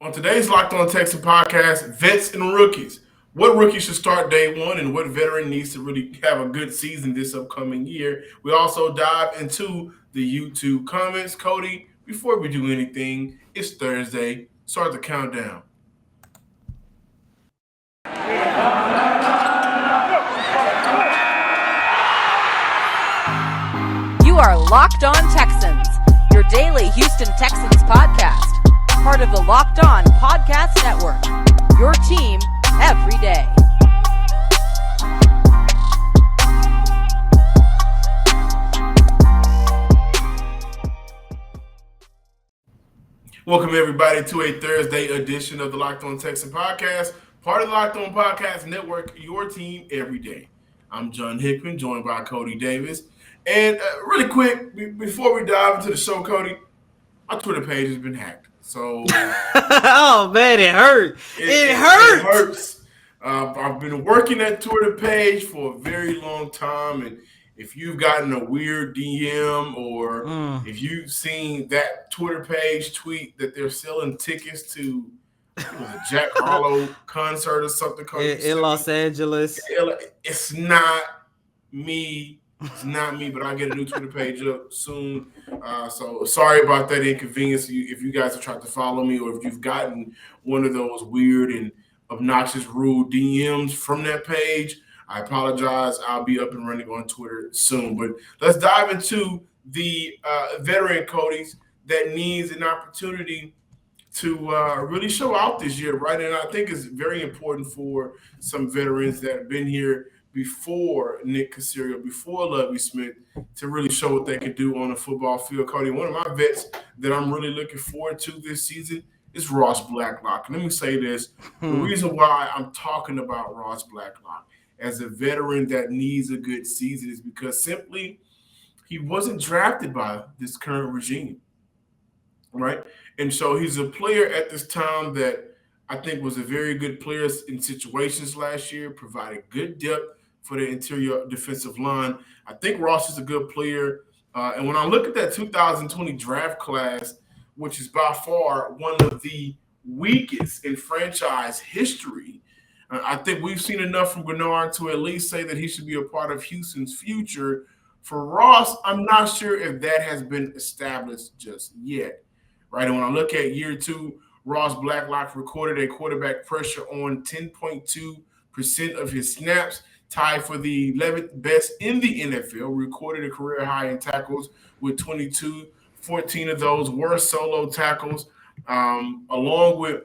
On today's Locked On Texans podcast, vets and rookies. What rookie should start day one and what veteran needs to really have a good season this upcoming year? We also dive into the YouTube comments. Cody, before we do anything, it's Thursday. Start the countdown. You are Locked On Texans, your daily Houston Texans podcast. Part of the Locked On Podcast Network, your team every day. Welcome, everybody, to a Thursday edition of the Locked On Texans podcast, part of the Locked On Podcast Network, your team every day. I'm John Hickman, joined by Cody Davis. And really quick, before we dive into the show, Cody, my Twitter page has been hacked. So, oh man, it hurt. It hurts. I've been working that Twitter page for a very long time, and if you've gotten a weird DM or if you've seen that Twitter page tweet that they're selling tickets to a Jack Harlow concert or something in Los Angeles, it's not me. It's not me, but I'll get a new Twitter page up soon. So sorry about that inconvenience if you guys are trying to follow me or if you've gotten one of those weird and obnoxious, rude DMs from that page. I apologize. I'll be up and running on Twitter soon. But let's dive into the veteran Cody's that needs an opportunity to really show out this year, right? And I think it's very important for some veterans that have been here before Nick Caserio, before Lovie Smith, to really show what they can do on the football field. Cody, one of my vets that I'm really looking forward to this season is Ross Blacklock. And let me say this. The reason why I'm talking about Ross Blacklock as a veteran that needs a good season is because simply he wasn't drafted by this current regime, right? And so he's a player at this time that I think was a very good player in situations last year, provided good depth for the interior defensive line. I think Ross is a good player. And when I look at that 2020 draft class, which is by far one of the weakest in franchise history, I think we've seen enough from Gennard to at least say that he should be a part of Houston's future. For Ross, I'm not sure if that has been established just yet, right? And when I look at year two, Ross Blacklock recorded a quarterback pressure on 10.2% of his snaps, tied for the 11th best in the NFL, recorded a career high in tackles with 22. 14 of those were solo tackles, along with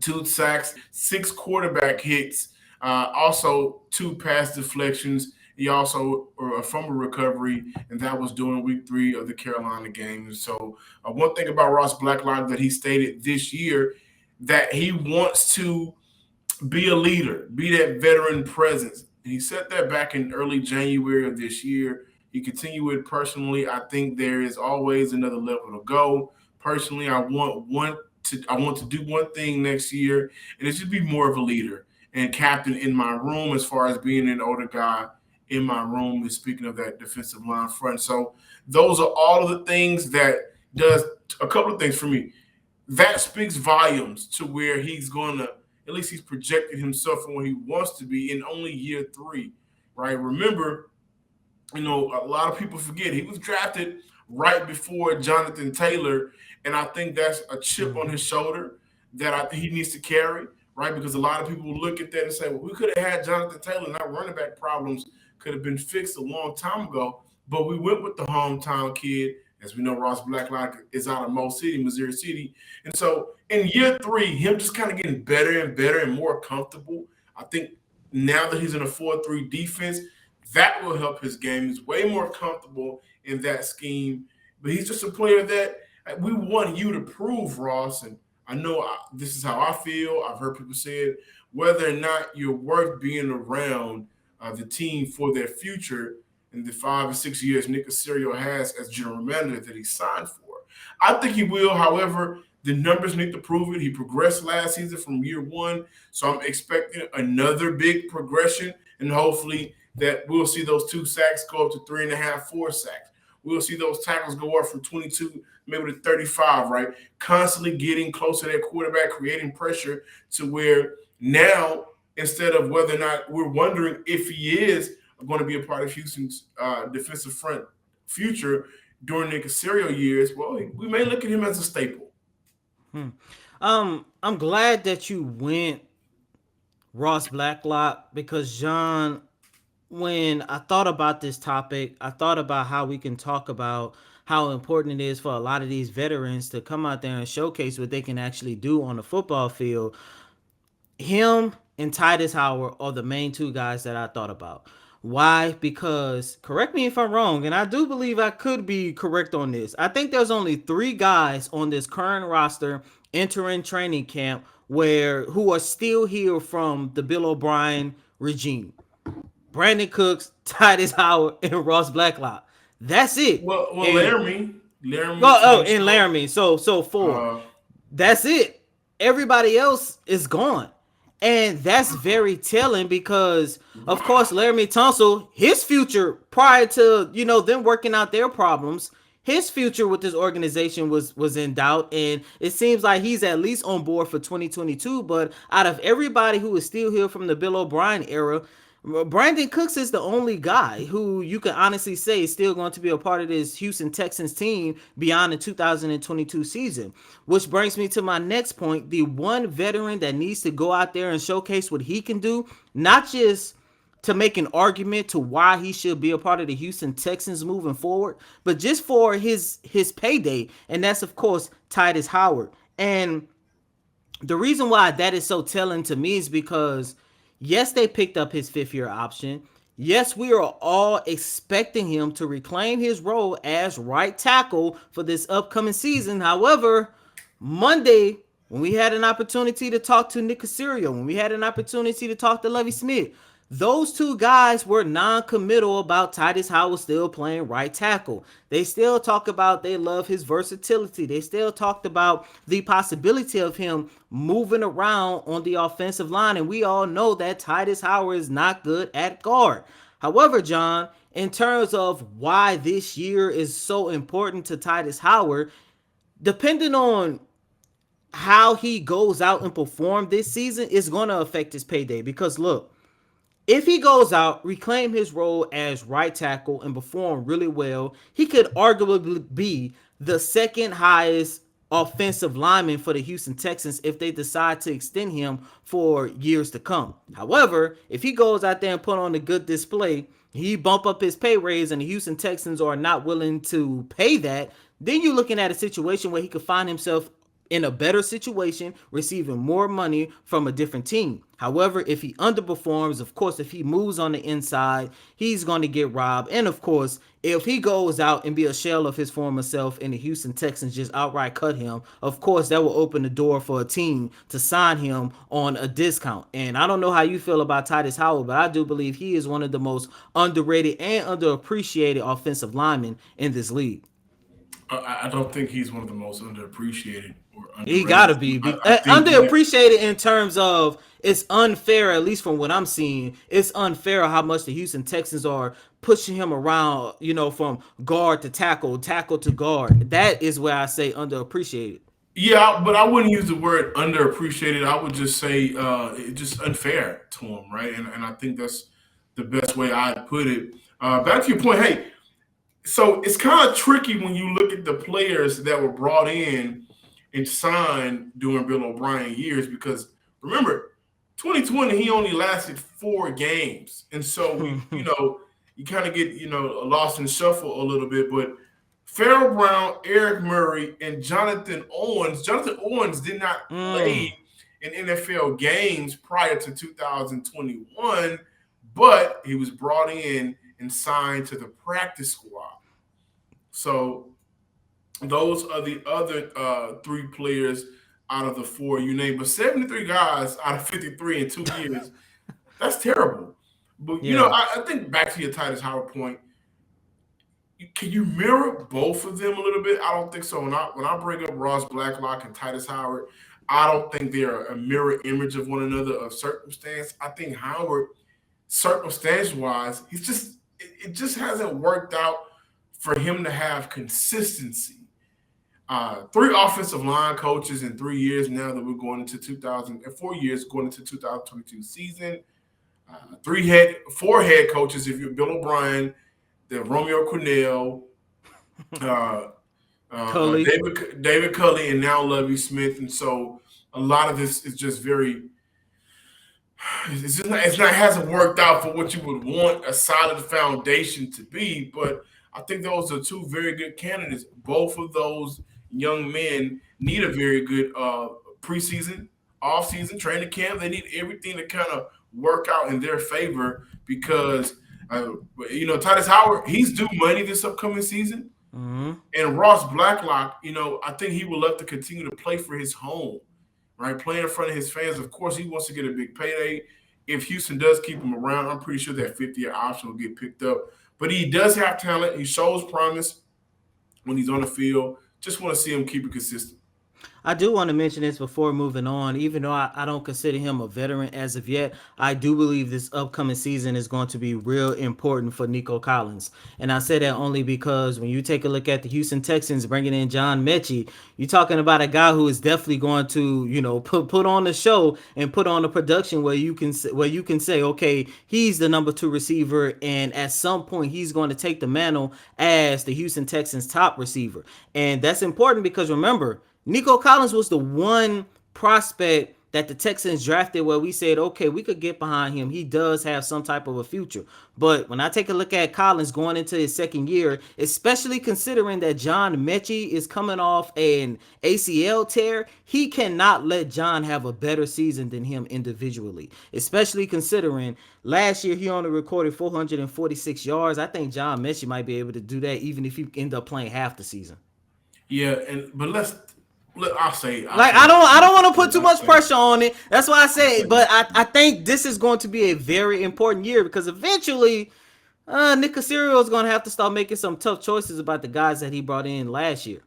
2 sacks, 6 quarterback hits, also 2 pass deflections. He also a fumble recovery, and that was during week 3 of the Carolina game. And so one thing about Ross Blacklock that he stated this year, that he wants to be a leader, be that veteran presence. And he said that back in early January of this year. He continued it personally. I think there is always another level to go. Personally, I want to do one thing next year, and it should be more of a leader and captain in my room as far as being an older guy in my room, and speaking of that defensive line front. So those are all of the things that does a couple of things for me. That speaks volumes to where he's going to, at least he's projected himself from where he wants to be in only year 3, right? Remember, a lot of people forget he was drafted right before Jonathan Taylor, and I think that's a chip on his shoulder that I think he needs to carry, right? Because a lot of people look at that and say, well, we could have had Jonathan Taylor, and our running back problems could have been fixed a long time ago, but we went with the hometown kid. As we know, Ross Blacklock is out of Mo City, Missouri City. And so in year 3, him just kind of getting better and better and more comfortable. I think now that he's in a 4-3 defense, that will help his game. He's way more comfortable in that scheme. But he's just a player that we want you to prove, Ross. And I know this is how I feel. I've heard people say it. Whether or not you're worth being around the team for their future in the 5 or 6 years Nick Caserio has as general manager that he signed for. I think he will. However, the numbers need to prove it. He progressed last season from year 1. So I'm expecting another big progression, and hopefully that we'll see those 2 sacks go up to 3.5, 4 sacks. We'll see those tackles go up from 22 maybe to 35, right? Constantly getting close to that quarterback, creating pressure to where now, instead of whether or not we're wondering if he is going to be a part of Houston's defensive front future during the Casario years, well, we may look at him as a staple. I'm glad that you went Ross Blacklock because John, when I thought about this topic, I thought about how we can talk about how important it is for a lot of these veterans to come out there and showcase what they can actually do on the football field. Him and Tytus Howard are the main two guys that I thought about. Why? Because, correct me if I'm wrong, and I do believe I could be correct on this. I think there's only 3 guys on this current roster entering training camp who are still here from the Bill O'Brien regime. Brandon Cooks, Tytus Howard, and Ross Blacklock. That's it. Well, and, Laramie. And Laramie. So 4. That's it. Everybody else is gone. And that's very telling because, of course, Laramie Tunsil, his future prior to, them working out their problems, his future with this organization was in doubt. And it seems like he's at least on board for 2022. But out of everybody who is still here from the Bill O'Brien era, Brandon Cooks is the only guy who you can honestly say is still going to be a part of this Houston Texans team beyond the 2022 season. Which brings me to my next point. The one veteran that needs to go out there and showcase what he can do, not just to make an argument to why he should be a part of the Houston Texans moving forward, but just for his payday. And that's, of course, Tytus Howard. And the reason why that is so telling to me is because yes, they picked up his 5th-year option. Yes, we are all expecting him to reclaim his role as right tackle for this upcoming season. However, Monday, when we had an opportunity to talk to Nick Casario, when we had an opportunity to talk to Lovie Smith, those 2 guys were non-committal about Tytus Howard still playing right tackle. They still talk about they love his versatility. They still talked about the possibility of him moving around on the offensive line. And we all know that Tytus Howard is not good at guard. However, John, in terms of why this year is so important to Tytus Howard, depending on how he goes out and perform this season, is going to affect his payday. Because look, if he goes out, reclaim his role as right tackle, and perform really well, he could arguably be the 2nd highest offensive lineman for the Houston Texans if they decide to extend him for years to come. However, if he goes out there and put on a good display, he bump up his pay raise, and the Houston Texans are not willing to pay that, then you're looking at a situation where he could find himself in a better situation, receiving more money from a different team. However, if he underperforms, of course, if he moves on the inside, he's going to get robbed. And of course, if he goes out and be a shell of his former self and the Houston Texans just outright cut him, of course, that will open the door for a team to sign him on a discount. And I don't know how you feel about Tytus Howard, but I do believe he is one of the most underrated and underappreciated offensive linemen in this league. I don't think he's one of the most underappreciated. He gotta be underappreciated in terms of it's unfair, at least from what I'm seeing. It's unfair how much the Houston Texans are pushing him around, from guard to tackle to guard. That is where I say underappreciated. Yeah, but I wouldn't use the word underappreciated. I would just say just unfair to him, right? And I think that's the best way I'd put it. Back to your point, hey, so it's kind of tricky when you look at the players that were brought in and signed during Bill O'Brien years, because remember, 2020, he only lasted 4 games. And so, you kind of get, lost in shuffle a little bit. But Farrell Brown, Eric Murray, and Jonathan Owens. Jonathan Owens did not play in NFL games prior to 2021, but he was brought in and signed to the practice squad. So those are the other 3 players out of the 4 you named. But 73 guys out of 53 in 2 years, that's terrible. But, I think back to your Tytus Howard point, can you mirror both of them a little bit? I don't think so. When I bring up Ross Blacklock and Tytus Howard, I don't think they're a mirror image of one another of circumstance. I think Howard, circumstance-wise, it just hasn't worked out for him to have consistency. 3 offensive line coaches in 3 years now that we're going into 4 years going into 2022 season. 4 head coaches if you're Bill O'Brien, the Romeo Cornell, David Culley, and now Lovie Smith. And so a lot of this is just very. It hasn't worked out for what you would want a solid foundation to be, but I think those are 2 very good candidates. Both of those young men need a very good preseason, off-season training camp. They need everything to kind of work out in their favor because, Tytus Howard, he's due money this upcoming season. Mm-hmm. And Ross Blacklock, I think he would love to continue to play for his home, right? Playing in front of his fans. Of course, he wants to get a big payday. If Houston does keep him around, I'm pretty sure that 50-year option will get picked up. But he does have talent. He shows promise when he's on the field. Just want to see him keep it consistent. I do want to mention this before moving on. Even though I don't consider him a veteran as of yet, I do believe this upcoming season is going to be real important for Nico Collins. And I say that only because when you take a look at the Houston Texans bringing in John Mechie, you're talking about a guy who is definitely going to, put on the show and put on the production where you can say, okay, he's the number 2 receiver, and at some point he's going to take the mantle as the Houston Texans' top receiver. And that's important because remember, Nico Collins was the one prospect that the Texans drafted where we said, okay, we could get behind him. He does have some type of a future. But when I take a look at Collins going into his second year, especially considering that John Mechie is coming off an ACL tear, he cannot let John have a better season than him individually, especially considering last year he only recorded 446 yards. I think John Mechie might be able to do that even if he end up playing half the season. Yeah, but I'll say I don't want to put too much pressure on it. That's why I say, but I think this is going to be a very important year because eventually Nick Caserio is going to have to start making some tough choices about the guys that he brought in last year.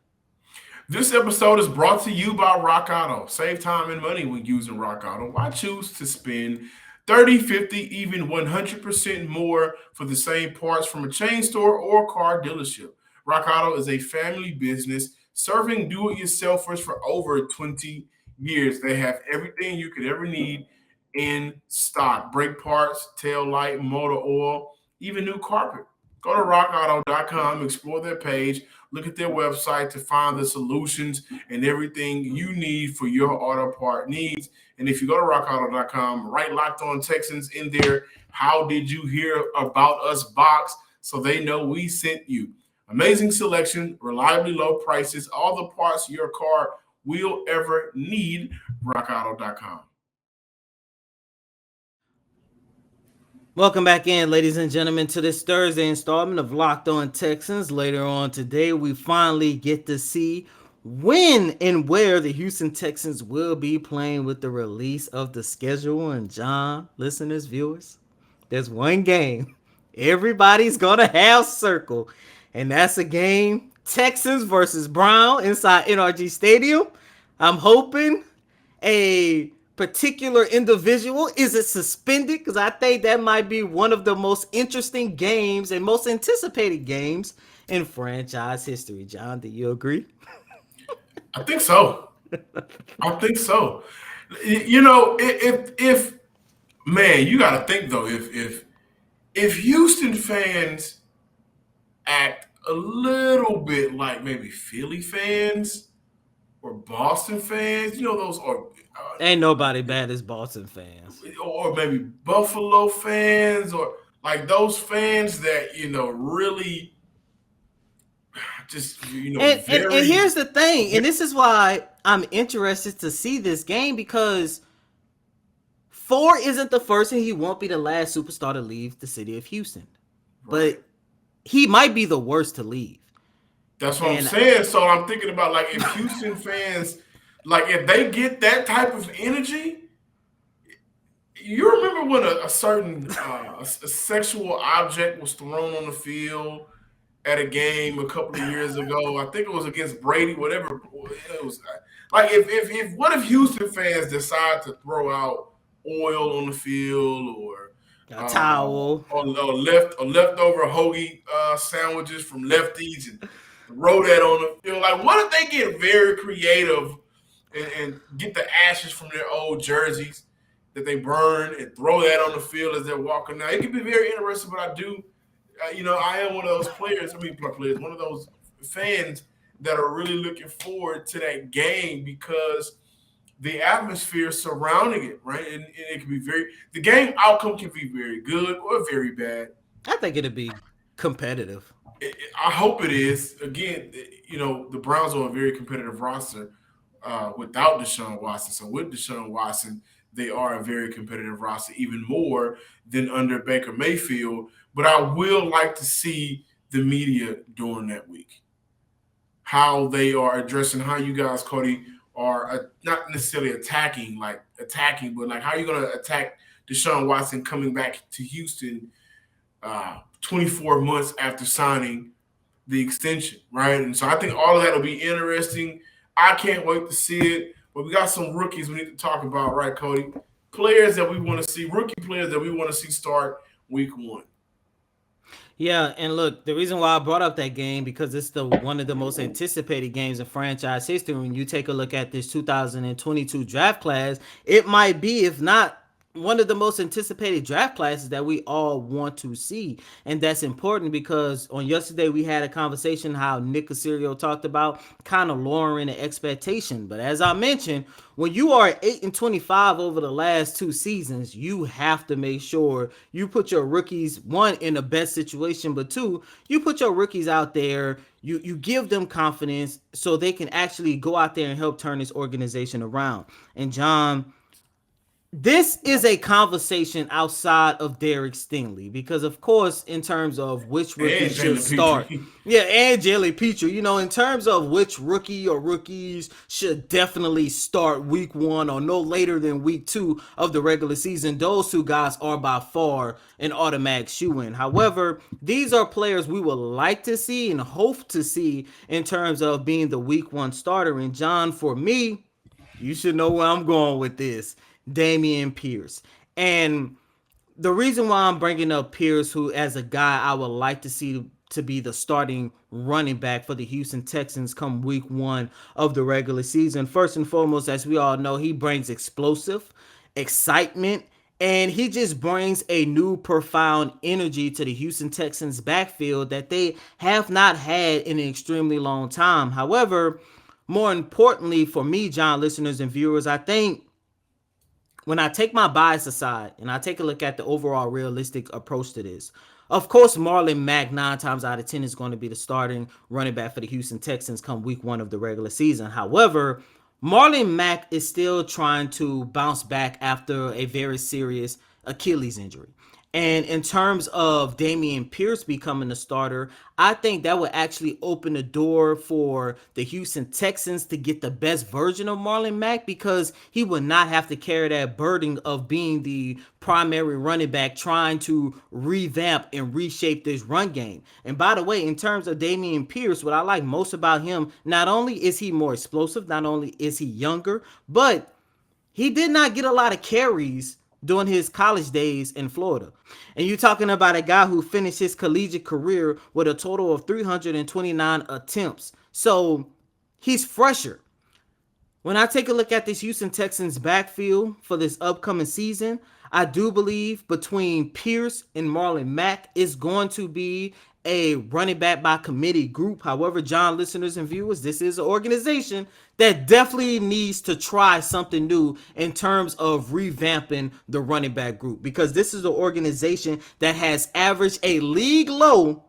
This episode is brought to you by Rock Auto. Save time and money when using Rock Auto. Why choose to spend 30, 50, even 100% more for the same parts from a chain store or car dealership? Rock Auto is a family business serving do-it-yourselfers for over 20 years. They have everything you could ever need in stock. Brake parts, tail light, motor oil, even new carpet. Go to rockauto.com, explore their page, look at their website to find the solutions and everything you need for your auto part needs. And if you go to rockauto.com, write Locked On Texans in there, how did you hear about us box, so they know we sent you. Amazing selection, reliably low prices, all the parts your car will ever need. RockAuto.com. Welcome back in, ladies and gentlemen, to this Thursday installment of Locked On Texans. Later on today, we finally get to see when and where the Houston Texans will be playing with the release of the schedule. And John, listeners, viewers, there's one game everybody's going to have circle. And that's a game, Texans versus Brown inside NRG Stadium. I'm hoping a particular individual isn't suspended because I think that might be one of the most interesting games and most anticipated games in franchise history. John, do you agree? I think so. If man, you got to think though, if Houston fans act a little bit like maybe Philly fans or Boston fans, those are ain't nobody bad as Boston fans, or maybe Buffalo fans, or like those fans that really just and here's the thing, and this is why I'm interested to see this game, because Ford isn't the first and he won't be the last superstar to leave the city of Houston, right. But he might be the worst to leave. That's what I'm saying. So I'm thinking about, like, if Houston fans, like, if they get that type of energy, you remember when a certain a sexual object was thrown on the field at a game a couple of years ago? I think it was against Brady, whatever it was. Like, what if Houston fans decide to throw out oil on the field, or a towel, or leftover hoagie sandwiches from Lefties, and Roll that on the field. Like, what if they get very creative and get the ashes from their old jerseys that they burn and throw that on the field as they're walking out? It could be very interesting, but I do, I am one of those players. One of those fans that are really looking forward to that game because the atmosphere surrounding it, right? And it can be the game outcome can be very good or very bad. I think it'll be competitive. I hope it is. Again, the Browns are a very competitive roster without Deshaun Watson. So with Deshaun Watson, they are a very competitive roster, even more than under Baker Mayfield. But I will like to see the media during that week, how they are addressing, how you guys, Cody, are not necessarily attacking, but like how are you going to attack Deshaun Watson coming back to Houston 24 months after signing the extension, right? And so I think all of that will be interesting. I can't wait to see it. But we got some rookies we need to talk about, right, Cody? Players that we want to see, rookie players that we want to see start week 1. Yeah, and look, the reason why I brought up that game because it's one of the most anticipated games in franchise history. When you take a look at this 2022 draft class, it might be, if not one of the most anticipated draft classes that we all want to see. And that's important because on yesterday we had a conversation how Nick Caserio talked about kind of lowering the expectation. But as I mentioned, when you are 8-25 over the last 2 seasons, you have to make sure you put your rookies, one, in the best situation, but two, you put your rookies out there, you give them confidence so they can actually go out there and help turn this organization around. And John, this is a conversation outside of Derek Stingley because, of course, in terms of which rookie should start, and Jalen Petrie, in terms of which rookie or rookies should definitely start week 1 or no later than week 2 of the regular season, those 2 guys are by far an automatic shoo-in. However, these are players we would like to see and hope to see in terms of being the week 1 starter. And John, for me, you should know where I'm going with this. Dameon Pierce. And the reason why I'm bringing up Pierce, who as a guy I would like to see to be the starting running back for the Houston Texans come week 1 of the regular season. First and foremost, as we all know, he brings explosive excitement, and he just brings a new profound energy to the Houston Texans backfield that they have not had in an extremely long time. However, more importantly for me, John, listeners and viewers, I think when I take my bias aside and I take a look at the overall realistic approach to this, of course, Marlon Mack 9 times out of 10 is going to be the starting running back for the Houston Texans come week 1 of the regular season. However, Marlon Mack is still trying to bounce back after a very serious Achilles injury. And in terms of Dameon Pierce becoming the starter, I think that would actually open the door for the Houston Texans to get the best version of Marlon Mack because he would not have to carry that burden of being the primary running back trying to revamp and reshape this run game. And by the way, in terms of Dameon Pierce, what I like most about him, not only is he more explosive, not only is he younger, but he did not get a lot of carries during his college days in Florida. And you're talking about a guy who finished his collegiate career with a total of 329 attempts. So he's fresher. When I take a look at this Houston Texans backfield for this upcoming season, I do believe between Pierce and Marlon Mack is going to be a running back by committee group. However, John, listeners and viewers, this is an organization that definitely needs to try something new in terms of revamping the running back group because this is an organization that has averaged a league low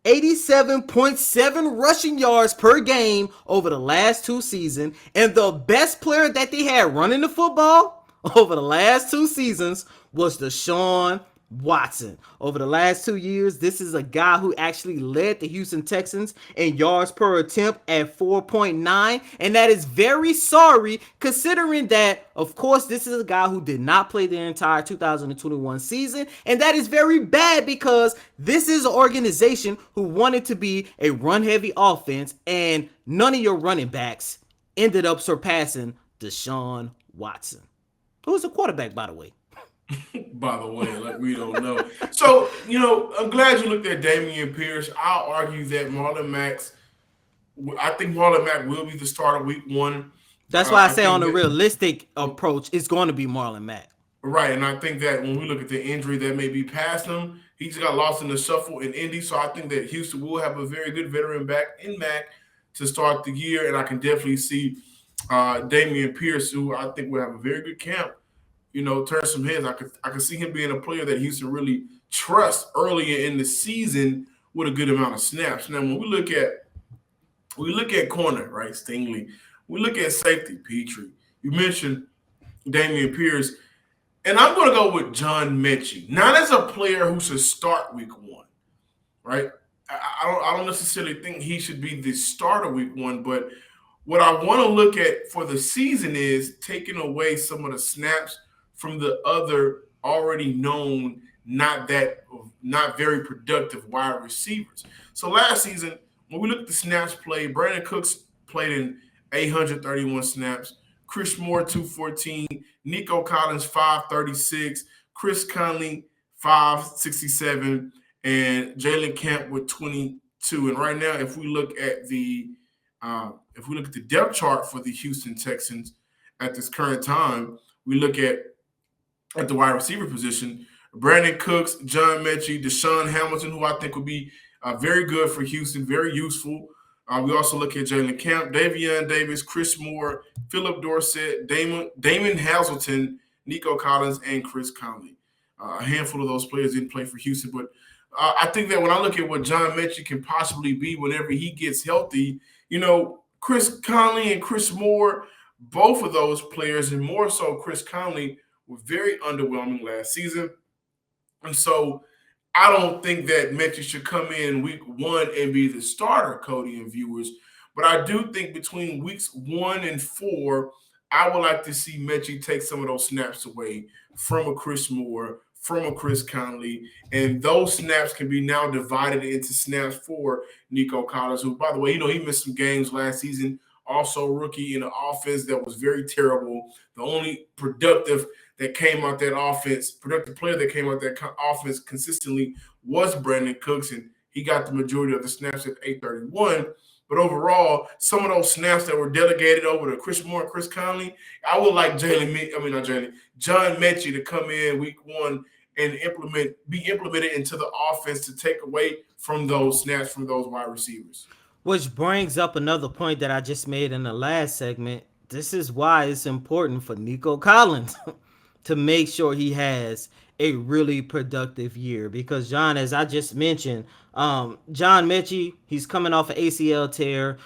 87.7 rushing yards per game over the last 2 seasons, and the best player that they had running the football over the last 2 seasons was Deshaun Watson. Over the last 2 years, this is a guy who actually led the Houston Texans in yards per attempt at 4.9, and that is very sorry considering that, of course, this is a guy who did not play the entire 2021 season, and that is very bad because this is an organization who wanted to be a run-heavy offense, and none of your running backs ended up surpassing Deshaun Watson, who was a quarterback, by the way. By the way, like we don't know. So, I'm glad you looked at Dameon Pierce. I'll argue that Marlon Mack's I think Marlon Mack will be the starter week 1. That's why I say think on a that, realistic approach, it's going to be Marlon Mack. right, and I think that when we look at the injury that may be past him, he just got lost in the shuffle in Indy. So I think that Houston will have a very good veteran back in Mack to start the year, and I can definitely see Damian Pierce, who I think will have a very good camp, turn some heads. I could see him being a player that Houston really trusts earlier in the season with a good amount of snaps. Now, when we look at corner, right, Stingley. We look at safety, Petrie. You mentioned Damian Pierce, and I'm going to go with John Mechie, not as a player who should start week 1, right? I don't necessarily think he should be the starter week 1, but what I want to look at for the season is taking away some of the snaps from the other already known, not very productive wide receivers. So last season, when we look at the snaps played, Brandon Cooks played in 831 snaps, Chris Moore 214, Nico Collins 536, Chris Conley 567, and Jalen Camp with 22. And right now, if we look at the depth chart for the Houston Texans at this current time, we look at the wide receiver position. Brandon Cooks, John Mechie, Deshaun Hamilton, who I think would be very good for Houston, very useful. We also look at Jalen Camp, Davion Davis, Chris Moore, Philip Dorsett, Damon Hazelton, Nico Collins, and Chris Conley. A handful of those players didn't play for Houston, but I think that when I look at what John Mechie can possibly be whenever he gets healthy, Chris Conley and Chris Moore, both of those players, and more so Chris Conley, were very underwhelming last season. And so I don't think that Mechie should come in week 1 and be the starter, Cody and viewers. But I do think between weeks 1 and 4, I would like to see Mechie take some of those snaps away from a Chris Moore, from a Chris Conley, and those snaps can be now divided into snaps for Nico Collins, who, by the way, he missed some games last season, also rookie in an offense that was very terrible. The only productive player that came out that offense consistently was Brandon Cooks, and he got the majority of the snaps at 831. But overall, some of those snaps that were delegated over to Chris Moore and Chris Conley, I would like John Mechie to come in week 1 and be implemented into the offense to take away from those snaps from those wide receivers. Which brings up another point that I just made in the last segment. This is why it's important for Nico Collins to make sure he has a really productive year, because John, as I just mentioned, John Mechie, he's coming off an ACL tear.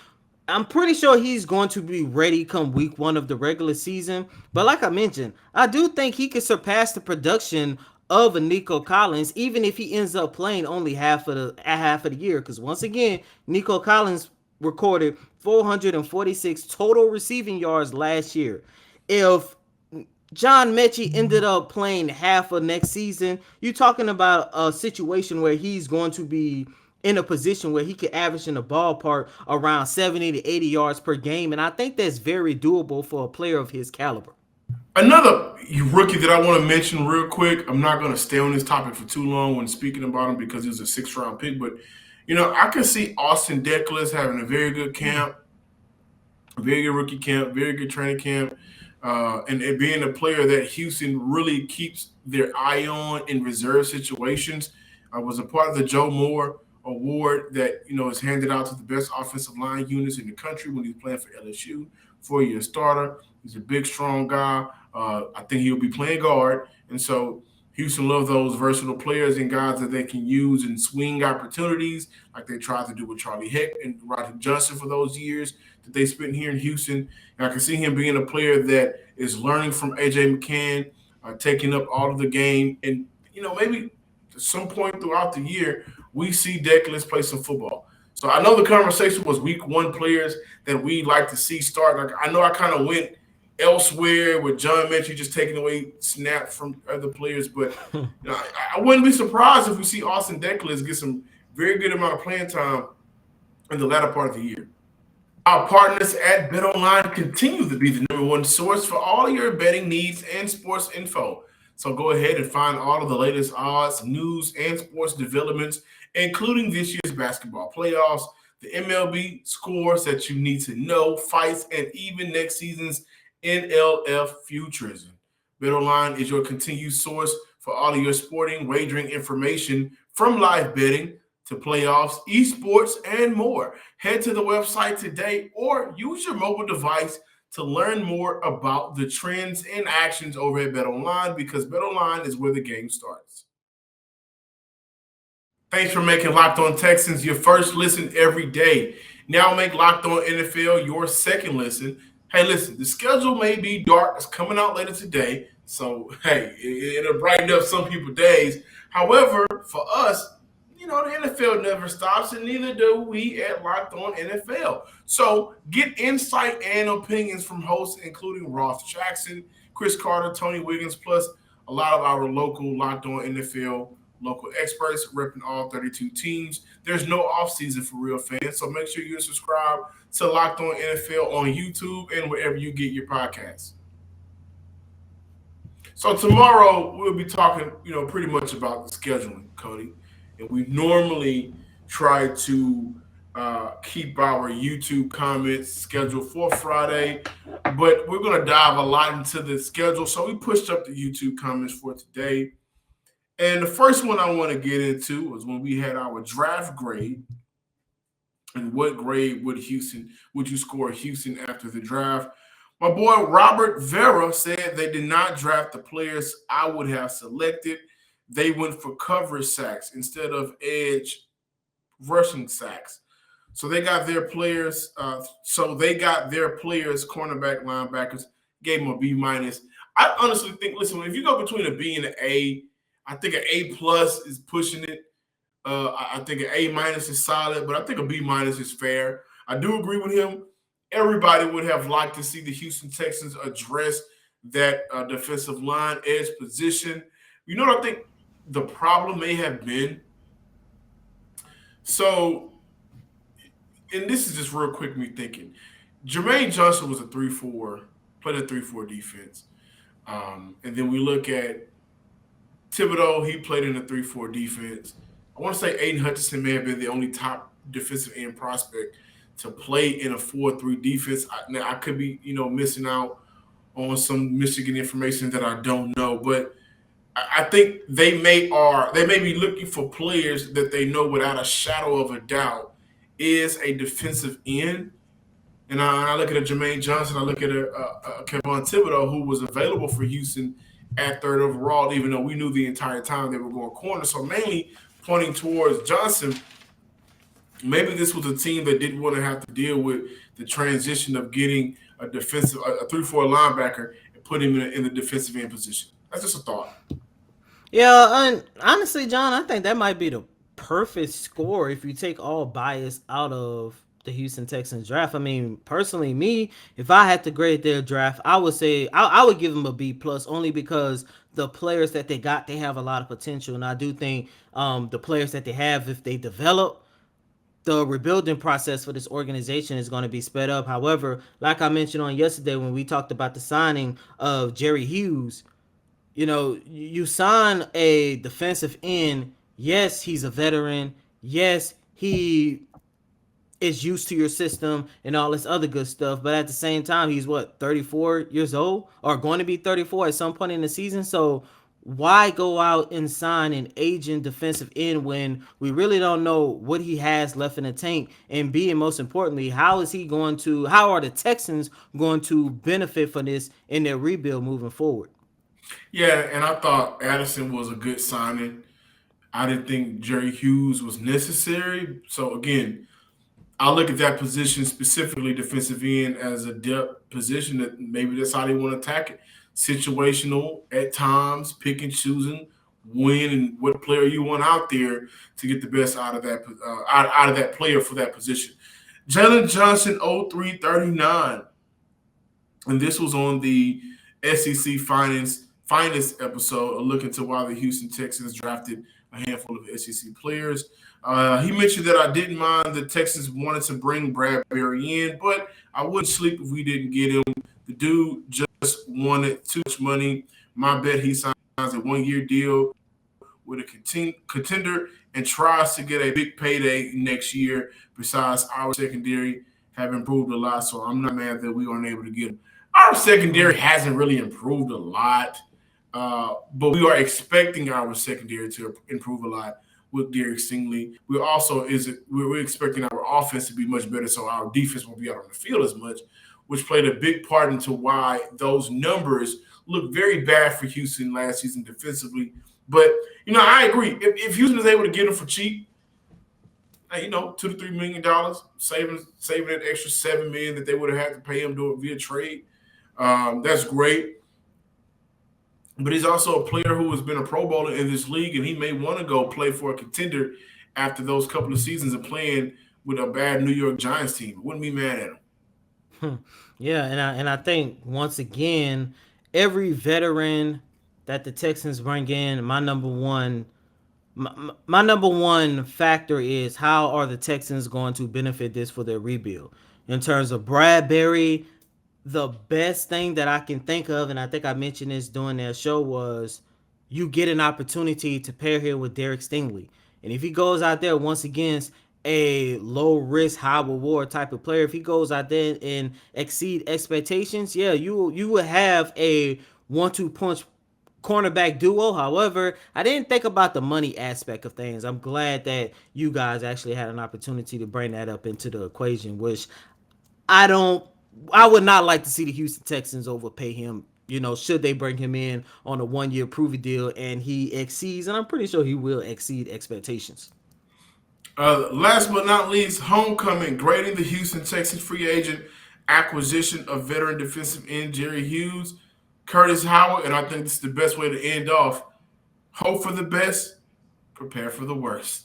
I'm pretty sure he's going to be ready come week 1 of the regular season. But like I mentioned, I do think he could surpass the production of a Nico Collins, even if he ends up playing only half of the year. Because once again, Nico Collins recorded 446 total receiving yards last year. If John Mechie ended up playing half of next season, you're talking about a situation where he's going to be in a position where he could average in the ballpark around 70 to 80 yards per game. And I think that's very doable for a player of his caliber. Another rookie that I want to mention real quick, I'm not going to stay on this topic for too long when speaking about him because he was a 6th-round pick, but, I can see Austin Deckles having a very good camp, a very good rookie camp, very good training camp, and being a player that Houston really keeps their eye on in reserve situations. I was a part of the Joe Moore Award that, is handed out to the best offensive line units in the country when he's playing for LSU, 4-year starter. He's a big, strong guy. I think he'll be playing guard. And so Houston loves those versatile players and guys that they can use in swing opportunities like they tried to do with Charlie Heck and Roger Johnson for those years that they spent here in Houston. And I can see him being a player that is learning from A.J. McCann, taking up all of the game. And, maybe at some point throughout the year, we see Deckles play some football. So I know the conversation was week 1 players that we'd like to see start. Like, I know I kind of went elsewhere with John Mechie just taking away snaps from other players, but I wouldn't be surprised if we see Austin Deckles get some very good amount of playing time in the latter part of the year. Our partners at BetOnline continue to be the #1 source for all your betting needs and sports info. So go ahead and find all of the latest odds, news, and sports developments, including this year's basketball playoffs, the MLB scores that you need to know, fights, and even next season's NLF futurism. BetOnline is your continued source for all of your sporting wagering information, from live betting to playoffs, esports, and more. Head to the website today or use your mobile device to learn more about the trends and actions over at BetOnline, because BetOnline is where the game starts. Thanks for making Locked On Texans your first listen every day. Now make Locked On NFL your second listen. Hey, listen, the schedule may be dark. It's coming out later today. So, hey, it'll brighten up some people's days. However, for us, the NFL never stops, and neither do we at Locked On NFL. So get insight and opinions from hosts including Ross Jackson, Chris Carter, Tony Wiggins, plus a lot of our local Locked On NFL local experts repping all 32 teams. There's no offseason for real fans, so make sure you subscribe to Locked On NFL on YouTube and wherever you get your podcasts. So tomorrow we'll be talking, pretty much about the scheduling, Cody. And we normally try to keep our YouTube comments scheduled for Friday, but we're going to dive a lot into the schedule. So we pushed up the YouTube comments for today. And the first one I want to get into was when we had our draft grade. And what grade would you score Houston after the draft? My boy Robert Vera said they did not draft the players I would have selected. They went for coverage sacks instead of edge rushing sacks. So they got their players. Cornerback, linebackers, gave them a B-. I honestly think, listen, if you go between a B and an A, I think an A+ is pushing it. I think an A- is solid, but I think a B- is fair. I do agree with him. Everybody would have liked to see the Houston Texans address that defensive line edge position. You know what I think the problem may have been? So, and this is just real quick me thinking. Jermaine Johnson was a 3-4, played a 3-4 defense. And then we look at Thibodeau, he played in a 3-4 defense. I want to say Aiden Hutchinson may have been the only top defensive end prospect to play in a 4-3 defense. Now, I could be, missing out on some Michigan information that I don't know, but I think they may be looking for players that they know without a shadow of a doubt is a defensive end. And I look at a Jermaine Johnson, I look at a Kevon Thibodeau, who was available for Houston at 3rd overall, even though we knew the entire time they were going corner. So mainly pointing towards Johnson, maybe this was a team that didn't want to have to deal with the transition of getting a 3-4 linebacker and put him in the defensive end position. That's just a thought. Yeah, and honestly, John, I think that might be the perfect score if you take all bias out of the Houston Texans draft. I mean, personally, me, if I had to grade their draft, I would say I would give them a B+, only because the players that they got, they have a lot of potential. And I do think the players that they have, if they develop, the rebuilding process for this organization is going to be sped up. However, like I mentioned on yesterday when we talked about the signing of Jerry Hughes, you sign a defensive end. Yes, he's a veteran. Yes, he is used to your system and all this other good stuff. But at the same time, he's 34 years old or going to be 34 at some point in the season. So why go out and sign an aging defensive end when we really don't know what he has left in the tank? And being most importantly, how are the Texans going to benefit from this in their rebuild moving forward? Yeah, and I thought Addison was a good signing. I didn't think Jerry Hughes was necessary. So again, I look at that position, specifically defensive end, as a depth position that maybe that's how they want to attack it. Situational at times, pick and choosing when and what player you want out there to get the best out of that player for that position. Jalen Johnson, 0339. And this was on the SEC finest episode, a look into why the Houston Texans drafted a handful of SEC players. He mentioned that I didn't mind the Texans wanted to bring Bradbury in, but I wouldn't sleep if we didn't get him. The dude just wanted too much money. My bet he signs a 1-year deal with a contender and tries to get a big payday next year. Besides, our secondary have improved a lot, so I'm not mad that we weren't able to get him. Our secondary hasn't really improved a lot, but we are expecting our secondary to improve a lot with Derek Stingley. We're expecting our offense to be much better, so our defense won't be out on the field as much, which played a big part into why those numbers look very bad for Houston last season defensively. But, I agree. If Houston is able to get them for cheap, $2 to $3 million, saving that extra $7 million that they would have had to pay him via trade, that's great. But he's also a player who has been a Pro Bowler in this league, and he may want to go play for a contender after those couple of seasons of playing with a bad New York Giants team. Wouldn't be mad at him. Yeah, and I think once again, every veteran that the Texans bring in, my number one factor is how are the Texans going to benefit this for their rebuild. In terms of Bradbury, the best thing that I can think of, and I think I mentioned this during their show, was you get an opportunity to pair him with Derek Stingley. And if he goes out there once against a low risk, high reward type of player, if he goes out there and exceed expectations, yeah, you will have a 1-2 punch cornerback duo. However, I didn't think about the money aspect of things. I'm glad that you guys actually had an opportunity to bring that up into the equation, which I would not like to see the Houston Texans overpay him, should they bring him in on a 1-year prove-it deal and he exceeds, and I'm pretty sure he will exceed expectations. Last but not least, homecoming, grading the Houston Texans free agent acquisition of veteran defensive end Jerry Hughes, Tytus Howard, and I think this is the best way to end off. Hope for the best, prepare for the worst.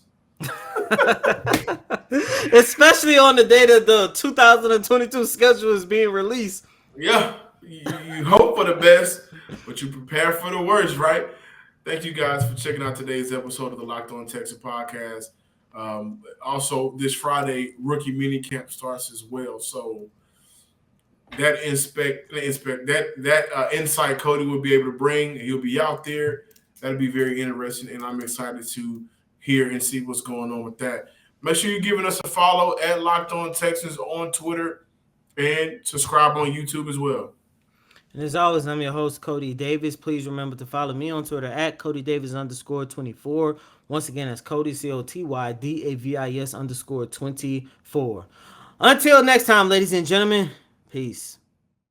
Especially on the day that the 2022 schedule is being released. Yeah, you hope for the best, but you prepare for the worst, right? Thank you guys for checking out today's episode of the Locked On Texans podcast. Also, this Friday, rookie mini camp starts as well. So that insight Cody will be able to bring, and he'll be out there. That'll be very interesting, and I'm excited to hear and see what's going on with that. Make sure you're giving us a follow at Locked On Texans on Twitter and subscribe on YouTube as well. And as always, I'm your host, Cody Davis. Please remember to follow me on Twitter at CodyDavis_24. Once again, that's Cody, COTYDAVIS_24. Until next time, ladies and gentlemen, peace.